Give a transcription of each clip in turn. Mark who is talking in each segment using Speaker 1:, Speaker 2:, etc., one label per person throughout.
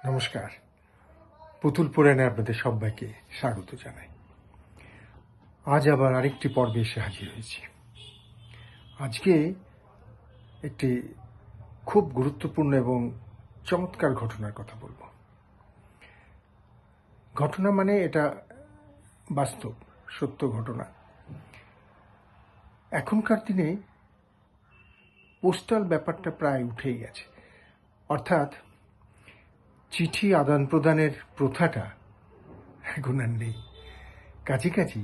Speaker 1: নমস্কার। পুতুল পুরাণে আপনাদের সবাইকে স্বাগত জানাই। আজ আবার আরেকটি পর্বে এসে হাজির হয়েছি। আজকে একটি খুব গুরুত্বপূর্ণ এবং চমৎকার ঘটনার কথা বলবো। ঘটনা মানে এটা বাস্তব সত্য ঘটনা। এখনকার দিনে পোস্টাল ব্যাপারটা প্রায় উঠেই গেছে, অর্থাৎ চিঠি আদান প্রদানের প্রথাটা এখন আর নেই। কাছাকাছি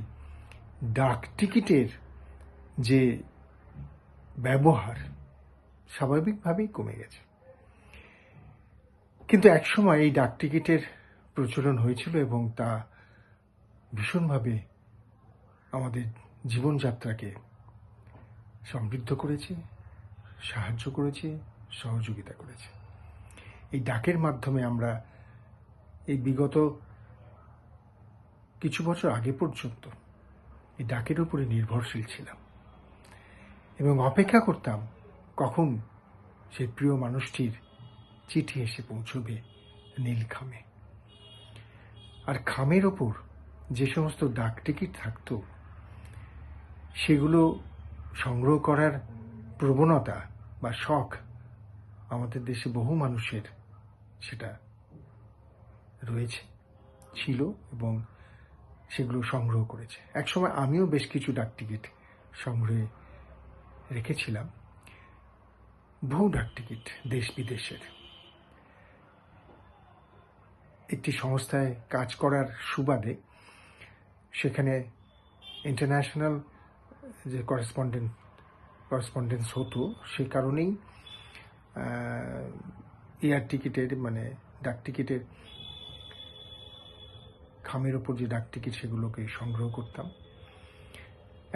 Speaker 1: ডাক টিকিটের যে ব্যবহার স্বাভাবিকভাবেই কমে গেছে। কিন্তু একসময় এই ডাক টিকিটের প্রচলন হয়েছিল এবং তা ভীষণভাবে আমাদের জীবনযাত্রাকে সমৃদ্ধ করেছে, সাহায্য করেছে, সহযোগিতা করেছে। এই ডাকের মাধ্যমে আমরা এই বিগত কিছু বছর আগে পর্যন্ত এই ডাকের উপরে নির্ভরশীল ছিলাম এবং অপেক্ষা করতাম কখন সেই প্রিয় মানুষটির চিঠি এসে পৌঁছবে নীলখামে। আর খামের ওপর যে সমস্ত ডাক টিকিট থাকতো সেগুলো সংগ্রহ করার প্রবণতা বা শখ আমাদের দেশে বহু মানুষের সেটা রয়েছে, ছিল এবং সেগুলো সংগ্রহ করেছে। একসময় আমিও বেশ কিছু ডাক টিকিট সংগ্রহে রেখেছিলাম, বহু ডাক টিকিট দেশ বিদেশের। একটি সংস্থায় কাজ করার সুবাদে সেখানে ইন্টারন্যাশনাল যে করেসপন্ডেন্স হতো, সে কারণেই এয়ার টিকিটের মানে ডাক টিকিটের খামের ওপর যে ডাক টিকিট সেগুলোকে সংগ্রহ করতাম।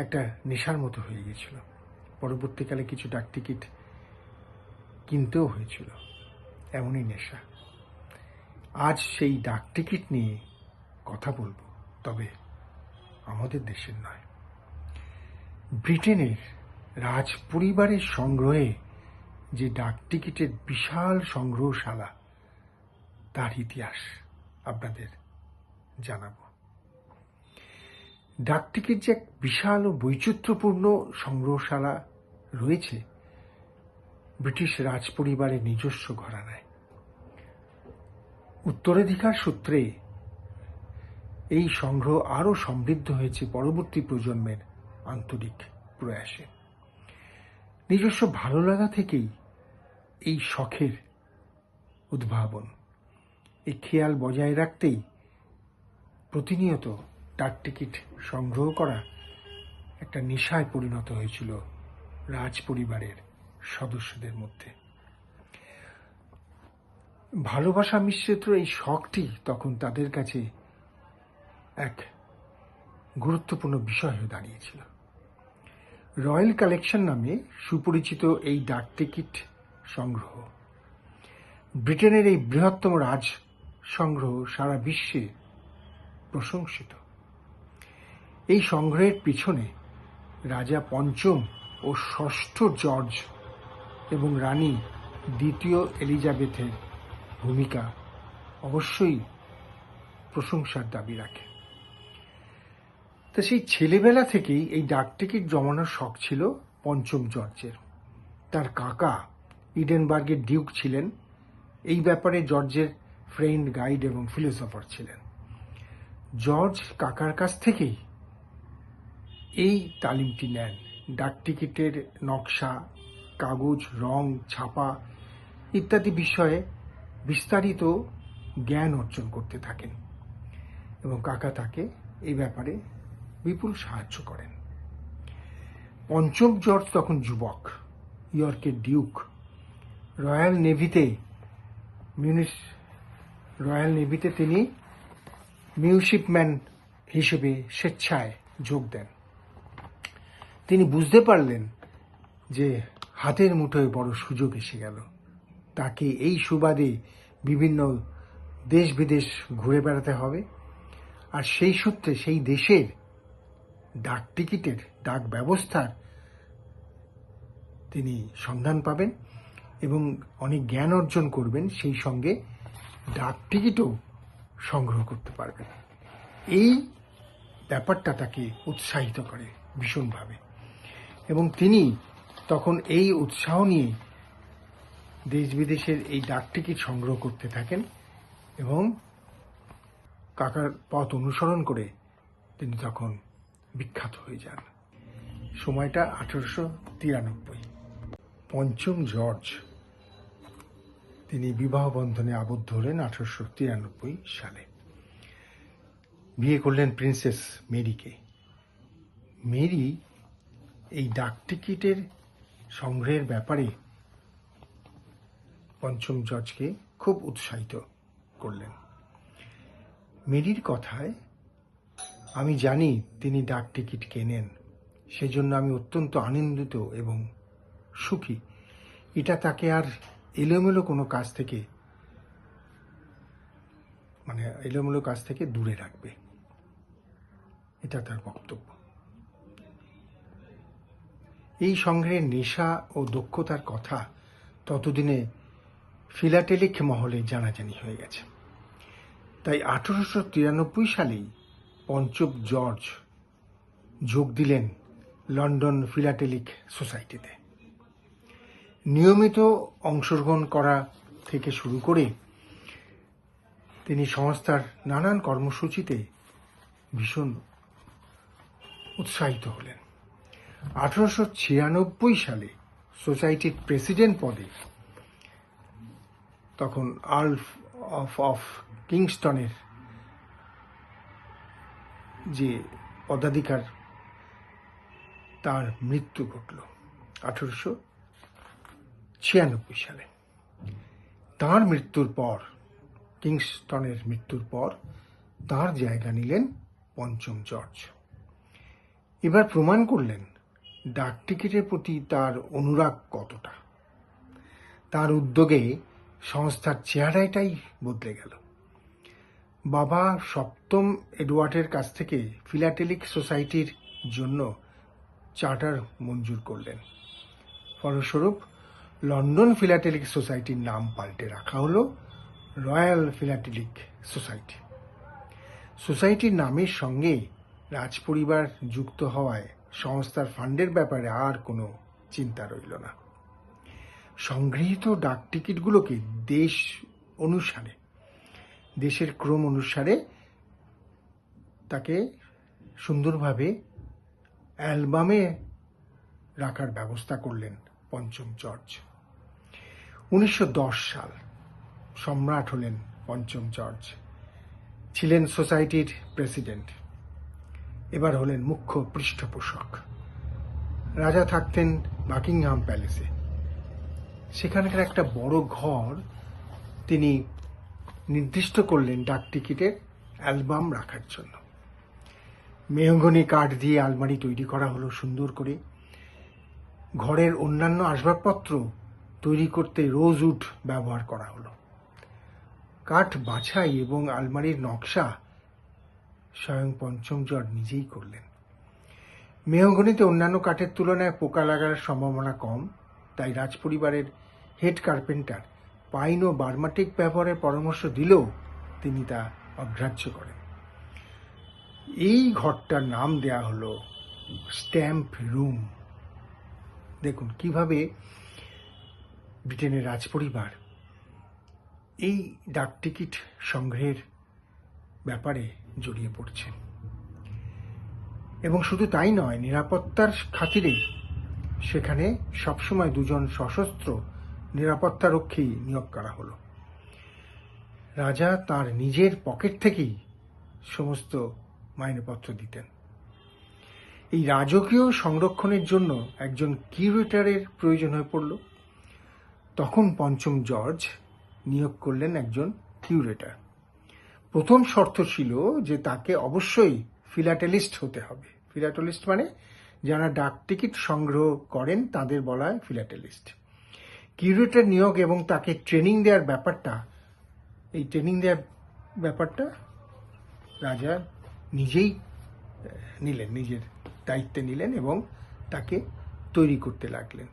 Speaker 1: একটা নেশার মতো হয়ে গেছিল। পরবর্তীকালে কিছু ডাক টিকিট কিনতেও হয়েছিল, এমনই নেশা। আজ সেই ডাক টিকিট নিয়ে কথা বলবো, তবে আমাদের দেশের নয়, ব্রিটেনের রাজ পরিবারের সংগ্রহে যে ডাক টিকিটের বিশাল সংগ্রহশালা, তার ইতিহাস আপনাদের জানাবো। ডাক টিকিট যে এক বিশাল ও বৈচিত্র্যপূর্ণ সংগ্রহশালা রয়েছে ব্রিটিশ রাজ পরিবারের নিজস্ব ঘরানায়। উত্তরাধিকার সূত্রে এই সংগ্রহ আরও সমৃদ্ধ হয়েছে পরবর্তী প্রজন্মের আন্তরিক প্রয়াসে। নিজস্ব ভালো লাগা থেকেই এই শখের উদ্ভাবন। এই খেয়াল বজায় রাখতেই প্রতিনিয়ত ডাক টিকিট সংগ্রহ করা একটা নেশায় পরিণত হয়েছিল রাজ পরিবারের সদস্যদের মধ্যে। ভালোবাসা মিশ্রিত এই শখটি তখন তাদের কাছে এক গুরুত্বপূর্ণ বিষয় হয়ে দাঁড়িয়েছিল। রয়্যাল কালেকশন নামে সুপরিচিত এই ডাক টিকিট সংগ্রহ, ব্রিটেনের এই বৃহত্তম রাজ সংগ্রহ সারা বিশ্বে প্রশংসিত। এই সংগ্রহের পিছনে রাজা পঞ্চম ও ষষ্ঠ জর্জ এবং রানী দ্বিতীয় এলিজাবেথের ভূমিকা অবশ্যই প্রশংসার দাবি রাখে। তো সেই ছেলেবেলা থেকেই এই ডাক টিকিট জমানোর শখ ছিল পঞ্চম জর্জের। তার কাকা ইডেনবার্গের ডিউক ছিলেন। এই ব্যাপারে জর্জের ফ্রেন্ড, গাইড এবং ফিলোসফার ছিলেন। জর্জ কাকার কাছ থেকেই এই তালিমটি নেন। ডাক টিকিটের নকশা, কাগজ, রং, ছাপা ইত্যাদি বিষয়ে বিস্তারিত জ্ঞান অর্জন করতে থাকেন এবং কাকা তাকে এই ব্যাপারে বিপুল সাহায্য করেন। পঞ্চম জর্জ তখন যুবক, ইয়র্কের ডিউক। রয়্যাল নেভিতে তিনি মিউশিপম্যান হিসেবে স্বেচ্ছায় যোগ দেন। তিনি বুঝতে পারলেন যে হাতের মুঠোয় বড় সুযোগ এসে গেল। তাকে এই সুবাদে বিভিন্ন দেশ বিদেশ ঘুরে বেড়াতে হবে, আর সেই সূত্রে সেই দেশের ডাক টিকিটের ডাক ব্যবস্থার তিনি সন্ধান পাবেন এবং অনেক জ্ঞান অর্জন করবেন। সেই সঙ্গে ডাক টিকিটও সংগ্রহ করতে পারবেন। এই ব্যাপারটা তাকে উৎসাহিত করে ভীষণভাবে, এবং তিনি তখন এই উৎসাহ নিয়ে দেশ বিদেশের এই ডাক টিকিট সংগ্রহ করতে থাকেন এবং কাকার পথ অনুসরণ করে তিনি তখন বিখ্যাত হয়ে যান। সময়টা 1893। পঞ্চম জর্জ তিনি বিবাহ বন্ধনে আবদ্ধ হলেন 1893 সালে। বিয়ে করলেন প্রিন্সেস মেরিকে। মেরি এই ডাক টিকিটের সংগ্রহের ব্যাপারে পঞ্চম জর্জকে খুব উৎসাহিত করলেন। মেরির কথায়, আমি জানি তিনি ডাক টিকিট কেনেন, সেজন্য আমি অত্যন্ত আনন্দিত এবং সুখী। এটা তাকে আর এলোমেলো কোনো কাজ থেকে দূরে রাখবে, এটা তার বক্তব্য। এই সংগ্রহের নেশা ও দক্ষতার কথা ততদিনে ফিলাটেলিক মহলে জানাজানি হয়ে গেছে। তাই 1893 সালেই পঞ্চম জর্জ যোগ দিলেন লন্ডন ফিলাটেলিক সোসাইটিতে। নিয়মিত অংশগ্রহণ করা থেকে শুরু করে তিনি সংস্থার নানান কর্মসূচিতে ভীষণ উৎসাহিত হলেন। 1896 সালে সোসাইটির প্রেসিডেন্ট পদে তখন আর্ল অফ কিংস্টনের যে পদাধিকার, তার মৃত্যু ঘটল 1896 সালে। তার মৃত্যুর পর, কিংস্টনের মৃত্যুর পর, তার জায়গা নিলেন পঞ্চম জর্জ। এবার প্রমাণ করলেন ডাক টিকিটের প্রতি তার অনুরাগ কতটা। তার উদ্যোগে সংস্থার চেহারাটাই বদলে গেল। বাবা সপ্তম এডওয়ার্ডের কাছ থেকে ফিলাটেলিক সোসাইটির জন্য চার্টার মঞ্জুর করলেন। ফলস্বরূপ লন্ডন ফিলাটেলিক সোসাইটির নাম পাল্টে রাখা হলো রয়্যাল ফিলাটেলিক সোসাইটি। সোসাইটির নামের সঙ্গে রাজপরিবার যুক্ত হওয়ায় সংস্থার ফান্ডের ব্যাপারে আর কোনো চিন্তা রইল না। সংগৃহীত ডাক টিকিটগুলোকে দেশের ক্রম অনুসারে তাকে সুন্দরভাবে অ্যালবামে রাখার ব্যবস্থা করলেন পঞ্চম জর্জ। 1910 সাল সম্রাট হলেন পঞ্চম জর্জ। ছিলেন সোসাইটির প্রেসিডেন্ট, এবার হলেন মুখ্য পৃষ্ঠপোষক। রাজা থাকতেন বাকিংহাম প্যালেসে। সেখানকার একটা বড় ঘর তিনি নির্দিষ্ট করলেন ডাক টিকিটের অ্যালবাম রাখার জন্য। মেহগনি কাঠ দিয়ে আলমারি তৈরি করা হলো সুন্দর করে। ঘরের অন্যান্য আসবাবপত্র তৈরি করতে রোজউড ব্যবহার করা হলো। কাঠ বাছাই এবং আলমারির নকশা স্বয়ং পঞ্চম জর্জ নিজেই করলেন। মেহগনিতে অন্যান্য কাঠের তুলনায় পোকা লাগার সম্ভাবনা কম, তাই রাজপরিবারের হেড কার্পেন্টার পাইন ও বার্মাটিক ব্যবহারের পরামর্শ দিলেও তিনি তা অগ্রাহ্য করেন। এই ঘরটার নাম দেয়া হলো স্ট্যাম্প রুম। দেখুন কিভাবে ব্রিটেনের রাজপরিবার এই ডাক টিকিট সংগ্রহের ব্যাপারে জড়িয়ে পড়ছে। এবং শুধু তাই নয়, নিরাপত্তার খাতিরে সেখানে সবসময় দুজন সশস্ত্র নিরাপত্তারক্ষী নিয়োগ করা হলো। রাজা তার নিজের পকেট থেকেই সমস্ত মাইনেপত্র দিতেন। এই রাজকীয় সংরক্ষণের জন্য একজন কিউরেটরের প্রয়োজন হয়ে পড়ল। তখন পঞ্চম জর্জ নিয়োগ করলেন একজন কিউরেটর। প্রথম শর্ত ছিল যে তাকে অবশ্যই ফিলাটেলিস্ট হতে হবে। ফিলাটেলিস্ট মানে যারা ডাক টিকিট সংগ্রহ করেন তাদের বলা হয় ফিলাটেলিস্ট। কিউরেটর নিয়োগ এবং তাকে ট্রেনিং দেওয়ার ব্যাপারটা রাজা নিজেই নিলেন, নিজের দায়িত্বে নিলেন এবং তাকে তৈরি করতে লাগলেন।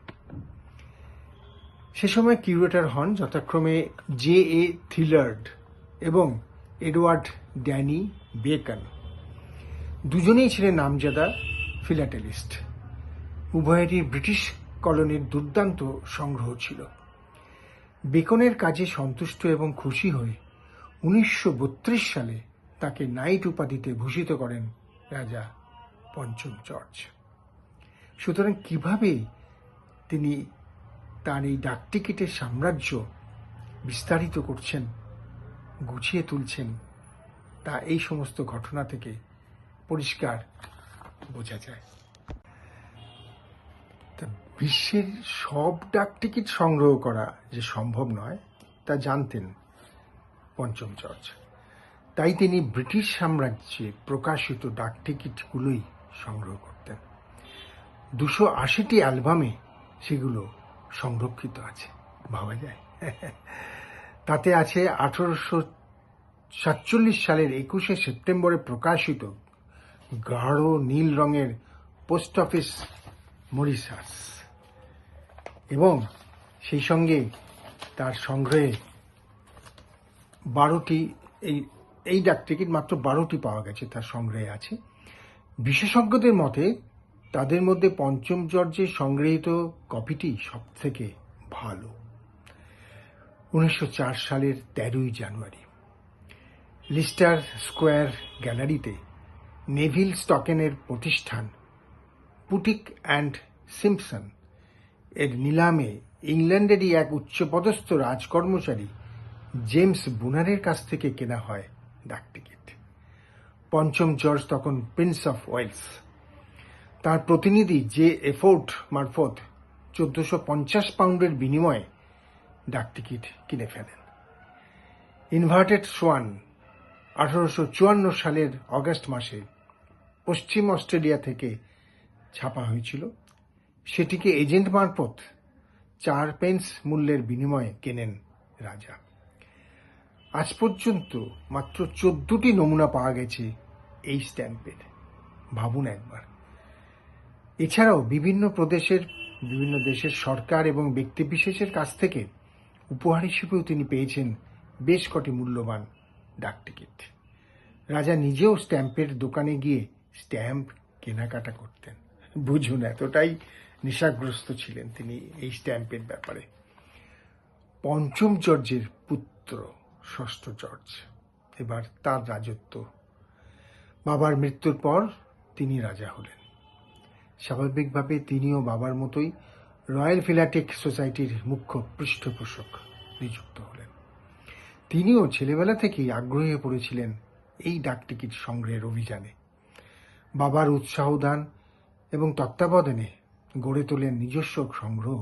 Speaker 1: সে সময় কিউরেটর হন যথাক্রমে J.A. থিলার্ড এবং এডওয়ার্ড ড্যানি বেকন। দুজনেই ছিলেন নামজাদা ফিলাটেলিস্ট। উভয়েরই ব্রিটিশ কলোনির দুর্দান্ত সংগ্রহ ছিল। বেকনের কাজে সন্তুষ্ট এবং খুশি হয়ে 1932 সালে তাকে নাইট উপাধিতে ভূষিত করেন রাজা পঞ্চম জর্জ। সুতরাং কিভাবে তিনি তার এই ডাকটিকিটের সাম্রাজ্য বিস্তারিত করছেন, গুছিয়ে তুলছেন, তা এই সমস্ত ঘটনা থেকে পরিষ্কার বোঝা যায়। তা বিশ্বের সব ডাকটিকিট সংগ্রহ করা যে সম্ভব নয় তা জানতেন পঞ্চম জর্জ। তাই তিনি ব্রিটিশ সাম্রাজ্যে প্রকাশিত ডাকটিকিটগুলোই সংগ্রহ করতেন। 280টি অ্যালবামে সেগুলো সংরক্ষিত আছে, ভাবা যায়। তাতে আছে 1847 সালের 21শে সেপ্টেম্বরে প্রকাশিত গাঢ় নীল রঙের পোস্ট অফিস মরিশাস, এবং সেই সঙ্গে তার সংগ্রহে 12টি, এই ডাকটিকিট মাত্র 12টি পাওয়া গেছে, তার সংগ্রহে আছে। বিশেষজ্ঞদের মতে তাদের মধ্যে পঞ্চম জর্জের সংগৃহীত কপিটি সব থেকে ভালো। 1904 সালের 13ই জানুয়ারি লিস্টার স্কোয়ার গ্যালারিতে নেভিল স্টকেনের প্রতিষ্ঠান পুটিক অ্যান্ড সিম্পসন এর নিলামে ইংল্যান্ডেরই এক উচ্চপদস্থ রাজকর্মচারী জেমস বুনারের কাছ থেকে কেনা হয় ডাকটিকিট। পঞ্চম জর্জ তখন প্রিন্স অফ ওয়েলস। তার প্রতিনিধি যে এফোর্ট মারফত 1450 পাউন্ডের বিনিময়ে ডাকটিকিট কিনে ফেলেন। ইনভার্টেড সোয়ান 1854 সালের অগাস্ট মাসে পশ্চিম অস্ট্রেলিয়া থেকে ছাপা হয়েছিল। সেটিকে এজেন্ট মারফত 4 পেন্স মূল্যের বিনিময়ে কেনেন রাজা। আজ পর্যন্ত মাত্র 14টি নমুনা পাওয়া গেছে এই স্ট্যাম্পের, ভাবুন একবার। এছাড়াও বিভিন্ন দেশের সরকার এবং ব্যক্তিবিশেষের কাছ থেকে উপহার হিসেবেও তিনি পেয়েছেন বেশ কটি মূল্যবান ডাকটিকিট। রাজা নিজেও স্ট্যাম্পের দোকানে গিয়ে স্ট্যাম্প কেনাকাটা করতেন। বুঝুন, এতটাই নেশাগ্রস্ত ছিলেন তিনি এই স্ট্যাম্পের ব্যাপারে। পঞ্চম জর্জের পুত্র ষষ্ঠ জর্জ, এবার তার রাজত্ব। বাবার মৃত্যুর পর তিনি রাজা হলেন। স্বাভাবিকভাবে তিনিও বাবার মতোই রয়্যাল ফিলাটেক সোসাইটির মুখ্য পৃষ্ঠপোষক নিযুক্ত হলেন। তিনিও ছেলেবেলা থেকেই আগ্রহী হয়ে পড়েছিলেন এই ডাকটিকিট সংগ্রহের অভিযানে। বাবার উৎসাহ দান এবং তত্ত্বাবধানে গড়ে তোলেন নিজস্ব সংগ্রহ।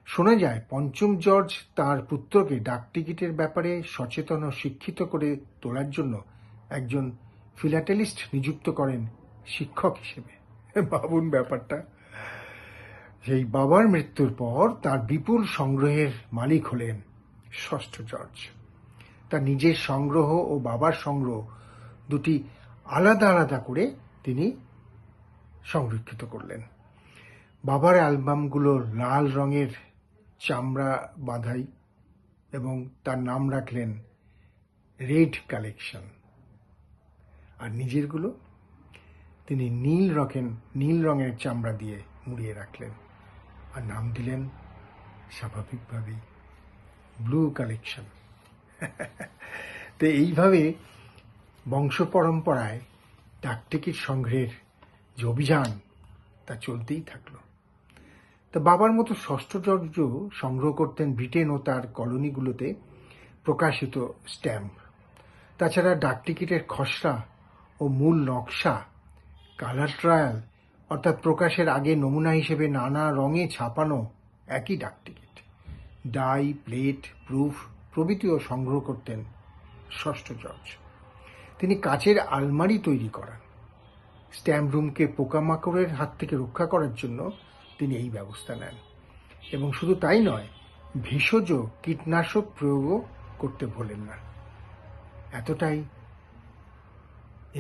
Speaker 1: শোনা যায় পঞ্চম জর্জ তার পুত্রকে ডাকটিকিটের ব্যাপারে সচেতন ও শিক্ষিত করে তোলার জন্য একজন ফিলাটেলিস্ট নিযুক্ত করেন শিক্ষক হিসেবে। ভাবুন ব্যাপারটা। সেই বাবার মৃত্যুর পর তার বিপুল সংগ্রহের মালিক হলেন ষষ্ঠ জর্জ। তার নিজের সংগ্রহ ও বাবার সংগ্রহ দুটি আলাদা আলাদা করে তিনি সংরক্ষিত করলেন। বাবার অ্যালবামগুলো লাল রঙের চামড়া বাঁধাই এবং তার নাম রাখলেন রেড কালেকশন। আর নিজেরগুলো তিনি নীল রঙের চামড়া দিয়ে মুড়িয়ে রাখলেন আর নাম দিলেন স্বাভাবিকভাবেই ব্লু কালেকশন। তো এইভাবে বংশ পরম্পরায় ডাকটিকিট সংগ্রহের যে অভিযান তা চলতেই থাকলো। তো বাবার মতো ষষ্ঠ জর্জও সংগ্রহ করতেন ব্রিটেন ও তার কলোনিগুলোতে প্রকাশিত স্ট্যাম্প। তাছাড়া ডাকটিকিটের খসড়া ও মূল নকশা, কালার ট্রায়াল অর্থাৎ প্রকাশের আগে নমুনা হিসেবে নানা রঙে ছাপানো একই ডাকটিকিট, ডাই, প্লেট, প্রুফ প্রভৃতিও সংগ্রহ করতেন ষষ্ঠ জর্জ। তিনি কাচের আলমারি তৈরি করান। স্ট্যাম্প রুমকে পোকামাকড়ের হাত থেকে রক্ষা করার জন্য তিনি এই ব্যবস্থা নেন। এবং শুধু তাই নয়, ভেষজ কীটনাশক প্রয়োগও করতে ভোলেন না। এতটাই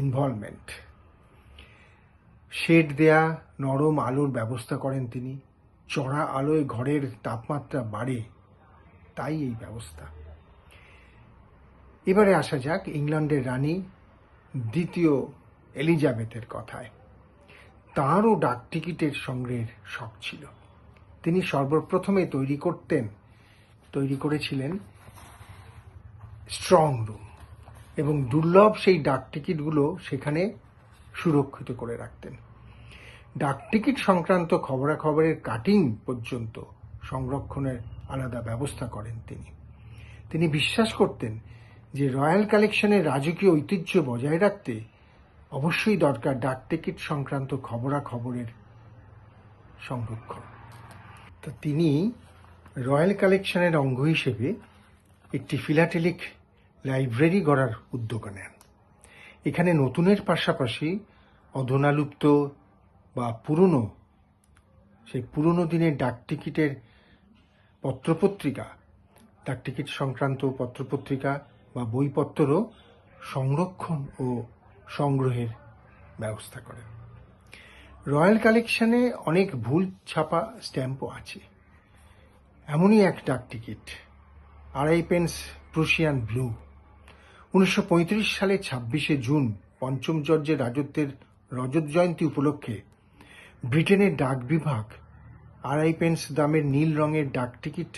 Speaker 1: ইনভলভমেন্ট। শেড দেয়া নরম আলোর ব্যবস্থা করেন তিনি। চড়া আলোয় ঘরের তাপমাত্রা বাড়ে, তাই এই ব্যবস্থা। এবারে আসা যাক ইংল্যান্ডের রানী দ্বিতীয় এলিজাবেথের কথায়। তাঁরও ডাকটিকিটের সংগ্রহের শখ ছিল। তিনি সর্বপ্রথমে তৈরি করেছিলেন স্ট্রং রুম, এবং দুর্লভ সেই ডাকটিকিটগুলো সেখানে সুরক্ষিত করে রাখতেন। ডাকটিকিট সংক্রান্ত খবরাখবরের কাটিং পর্যন্ত সংরক্ষণের আলাদা ব্যবস্থা করেন তিনি বিশ্বাস করতেন যে রয়্যাল কালেকশনের রাজকীয় ঐতিহ্য বজায় রাখতে অবশ্যই দরকার ডাকটিকিট সংক্রান্ত খবরাখবরের সংরক্ষণ। তো তিনি রয়্যাল কালেকশনের অঙ্গ হিসেবে একটি ফিলাটেলিক লাইব্রেরি গড়ার উদ্যোগ নেন। এখানে নতুনের পাশাপাশি অধুনালুপ্ত বা পুরনো দিনের ডাকটিকিট সংক্রান্ত পত্রপত্রিকা বা বইপত্রও সংরক্ষণ ও সংগ্রহের ব্যবস্থা করেন। রয়্যাল কালেকশনে অনেক ভুল ছাপা স্ট্যাম্পও আছে। এমনই এক ডাকটিকিট 2.5 পেন্স প্রুশিয়ান ব্লু। 1935 সালে 26শে জুন পঞ্চম জর্জের রাজত্বের রজত জয়ন্তী উপলক্ষে ব্রিটেনের ডাক বিভাগ 2.5 পেন্স দামের নীল রঙের ডাকটিকিট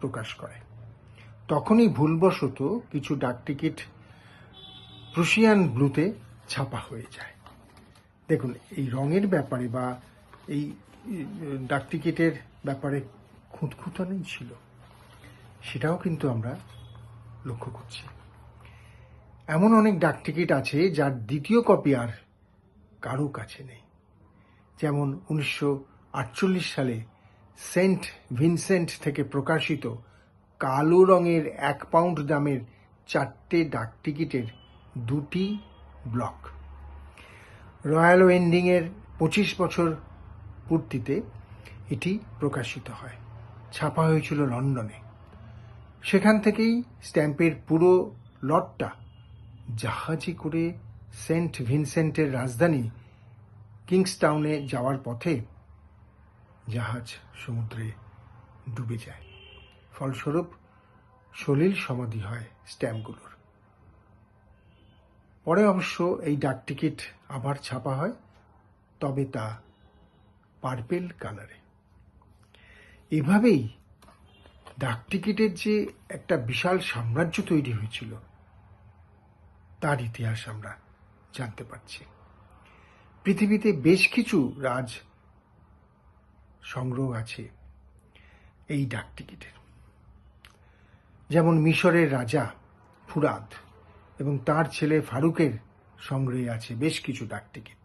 Speaker 1: প্রকাশ করে। তখনই ভুলবশত কিছু ডাকটিকিট প্রুশিয়ান ব্লুতে ছাপা হয়ে যায়। দেখুন, এই রঙের ব্যাপারে বা এই ডাকটিকিটের ব্যাপারে খুঁতখুঁতানি ছিল, সেটাও কিন্তু আমরা লক্ষ্য করছি। এমন অনেক ডাকটিকিট আছে যার দ্বিতীয় কপি আর কারো কাছে নেই। যেমন 1948 সালে সেন্ট ভিনসেন্ট থেকে প্রকাশিত কালো রঙের 1 পাউন্ড দামের 4টে ডাকটিকিটের 2টি ব্লক। রয়্যাল ওয়েন্ডিংয়ের 25 বছর পূর্তিতে এটি প্রকাশিত হয়। ছাপা হয়েছিল লন্ডনে। সেখান থেকেই স্ট্যাম্পের পুরো লটটা জাহাজে করে সেন্ট ভিনসেন্টের রাজধানী কিংসটাউনে যাওয়ার পথে জাহাজ সমুদ্রে ডুবে যায়। ফলস্বরূপ সলিল সমাধি হয় স্ট্যাম্পগুলোর। পরে অবশ্য এই ডাকটিকিট আবার ছাপা হয়, তবে তা পার্পেল কালারে। এভাবেই ডাকটিকিটের যে একটা বিশাল সাম্রাজ্য তৈরি হয়েছিল তার ইতিহাস আমরা জানতে পারছি। পৃথিবীতে বেশ কিছু রাজ সংগ্রহ আছে এই ডাকটিকিটের। যেমন মিশরের রাজা ফুরাদ এবং তার ছেলে ফারুকের সংগ্রহে আছে বেশ কিছু ডাকটিকিট।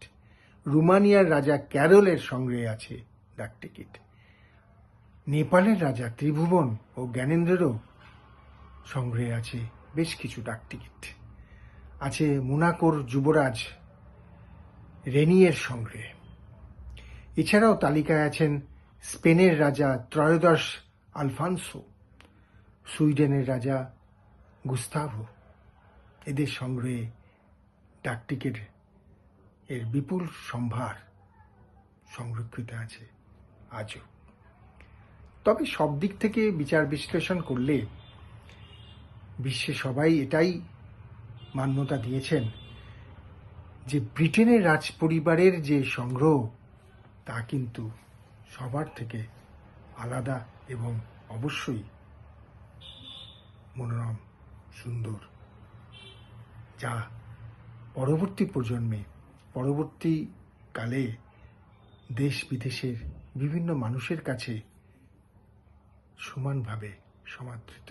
Speaker 1: রোমানিয়ার রাজা ক্যারলের সংগ্রহে আছে ডাকটিকিট। নেপালের রাজা ত্রিভুবন ও জ্ঞানেন্দ্রেরও সংগ্রহে আছে বেশ কিছু ডাকটিকিট। আছে মোনাকোর যুবরাজ রেনিয়ের সংগ্রহে। এছাড়াও তালিকায় আছেন স্পেনের রাজা ত্রয়োদশ আলফানসো, সুইডেনের রাজা গুস্তাভো। এদের সংগ্রহে ডাকটিকিট এর বিপুল সম্ভার সংরক্ষিত আছে আজও। তবে সব দিক থেকে বিচার বিশ্লেষণ করলে বিশ্বে সবাই এটাই মান্যতা দিয়েছেন যে ব্রিটেনের রাজপরিবারের যে সংগ্রহ তা কিন্তু সবার থেকে আলাদা এবং অবশ্যই মনোরম, সুন্দর, যা পরবর্তীকালে দেশ বিদেশের বিভিন্ন মানুষের কাছে সমানভাবে সমাদৃত।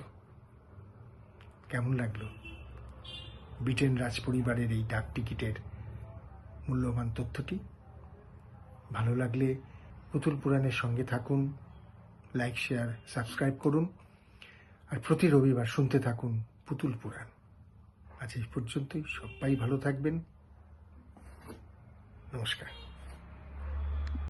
Speaker 1: কেমন লাগলো ব্রিটেন রাজপরিবারের এই ডাকটিকিটের মূল্যবান তথ্যটি? ভালো লাগলে পুতুল পুরাণের সঙ্গে থাকুন, লাইক, শেয়ার, সাবস্ক্রাইব করুন, আর প্রতি রবিবার শুনতে থাকুন পুতুল পুরাণ। আজ এই পর্যন্তই। সবাই ভালো থাকবেন। নমস্কার।